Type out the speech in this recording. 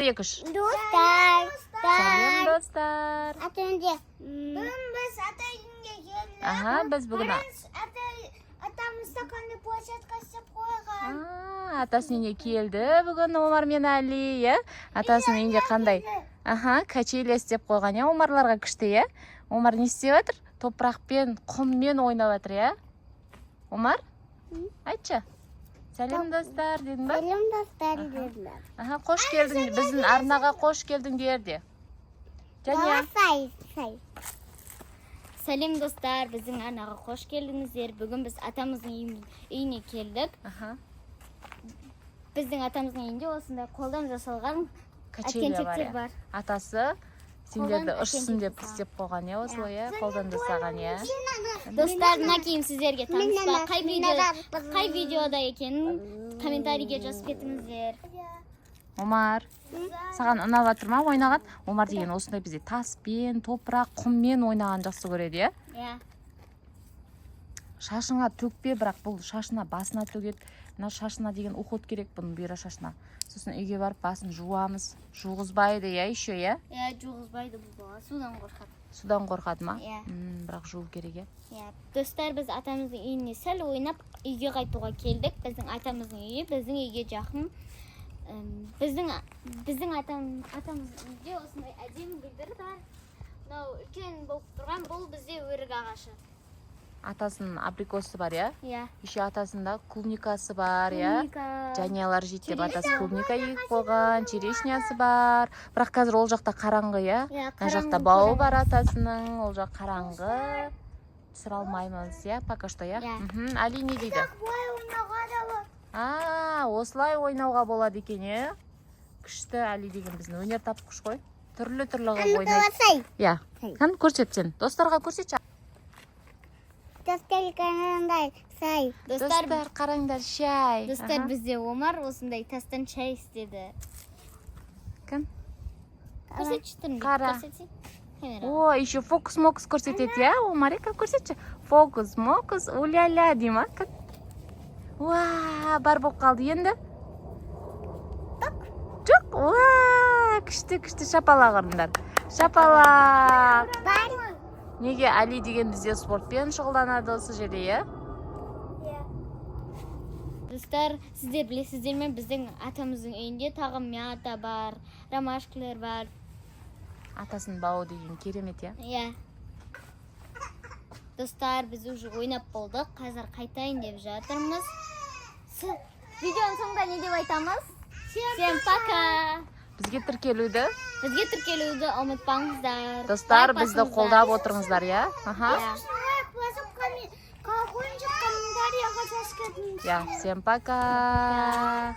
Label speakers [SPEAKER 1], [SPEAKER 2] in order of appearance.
[SPEAKER 1] Екі-үш.
[SPEAKER 2] Dostlar.
[SPEAKER 1] Сәлем, достар.
[SPEAKER 2] Atınca. Bugün biz ata gününe geldik.
[SPEAKER 1] Аха, біз бүгін...
[SPEAKER 2] Atamızda kanlı poşet kaçıp koyған.
[SPEAKER 1] Атасының үйіне келді бүгін Омар мен Али, е? Атасының үйінде қандай? Аха, качеля істеп қойған, е? Омарларға күшті, е? Омар не істеп жатыр? Топырақпен, құммен ойнап жатыр, е? Омар? Айтшы. Сәлем, достар, дедің ба?
[SPEAKER 2] Selam dostlar dediler.
[SPEAKER 1] Аха, қош келдің, біздің арнаға қош келдің дерде. Және?
[SPEAKER 2] Say.
[SPEAKER 3] Сәлем достар, біздің арнаға қош келдіңіздер. Бүгін біз атамыздың үйіне келдік.
[SPEAKER 1] Аха.
[SPEAKER 3] Біздің атамыздың үйінде осындай қолдан жасалған
[SPEAKER 1] Качеля бар,
[SPEAKER 3] әткеншектер бар.
[SPEAKER 1] Атасы сендерді
[SPEAKER 3] Қолдан
[SPEAKER 1] ұшсын деп
[SPEAKER 3] әткеншек
[SPEAKER 1] істеп қойған, е, осылай, е? Қолдан жасаған, е?
[SPEAKER 3] Достар, мына киім сіздерге таныс па? Қай видеода екенін комментарийге жазып кетіңіздер.
[SPEAKER 1] Омар, саған ұнап жатыр ма ойнаған? Омар деген осындай бізде таспен, топырақ, құммен ойнаған жақсы көреді, е?
[SPEAKER 3] Иә.
[SPEAKER 1] Шашыңа төкпе, бірақ бұл шашына, басына төгеді. Мына шашына деген уход керек бұның бұйра шашына. Сосын үйге барып басын жуамыз. Жуғызбайды, е, еще, е?
[SPEAKER 3] Иә, жуғызбайды бұл бала. Судан қорқады.
[SPEAKER 1] Судан қорқады ма?
[SPEAKER 3] Иә.
[SPEAKER 1] Бірақ жуу керек, е?
[SPEAKER 3] Иә. Достар, біз атамыздың үйіне сәл ойнап үйге қайтуға келдік. Біздің атамыздың үйі біздің үйге жақын. Біздің атамыздың үйде осындай әдемі гүлдер бар. Мынау үлкен болып тұрған бұл бізде өрік ағашы.
[SPEAKER 1] Атасының абрикосы бар, е?
[SPEAKER 3] Иә.
[SPEAKER 1] Еще атасында клубникасы бар, е?
[SPEAKER 3] Клубника.
[SPEAKER 1] Жаниялар жейді деп атасы клубника егіп қойған, черешнясы бар. Бірақ қазір ол жақта қараңғы, е?
[SPEAKER 3] Иә,
[SPEAKER 1] Мына жақта бауы бар атасының, ол жақ қараңғы. Түсіре алмаймыз, е? Пока что, е?
[SPEAKER 3] Иә.
[SPEAKER 1] Али не дейді?
[SPEAKER 2] Vay oynağa da var.
[SPEAKER 1] Осылай ойнауға болады екен, е? Күшті Али деген біздің өнер тапқыш қой. Түрлі қылып ойнайды.
[SPEAKER 2] Say.
[SPEAKER 1] Иә. Қан көрсет сен. Достарға көрсетші.
[SPEAKER 2] Dostlar kanalında say.
[SPEAKER 1] Достар, қараңдар, шай.
[SPEAKER 3] Достар, бізде Омар осындай тастан шай істеді.
[SPEAKER 1] Кім?
[SPEAKER 3] Көрсетші түрін.
[SPEAKER 1] Қара.
[SPEAKER 3] Көрсетші.
[SPEAKER 1] О, еще фокус-мокус көрсетеді, я? О, Марика, көрсетші. Фокус-мокус, уля-ля, дейма. Уа, бар болып қалды енді. Жоқ, уа, күшті шапалағырындар. Шапалақ. Неге Али деген бізде спортпен шұғылданады осы жерде, е?
[SPEAKER 3] Достар, сіздер білесіздер ме, біздің атамыздың үйінде тағы мята бар, ромашкілер бар.
[SPEAKER 1] Атасының бауы деген керемет, е?
[SPEAKER 3] Иә. Достар, біз уже ойнап болдық. Қазір қайтайын деп жатырмыз. Видеоның соңында не деп айтамыз? Всем пока!
[SPEAKER 1] Бізге тіркелуді.
[SPEAKER 3] Бізге тіркелуді ұмытпаңыздар.
[SPEAKER 1] Достар, бізді қолдап отырыңыздар, я? Аха.
[SPEAKER 2] Какой-нибудь комментарий я хочу сказать.
[SPEAKER 1] Я, всем пока.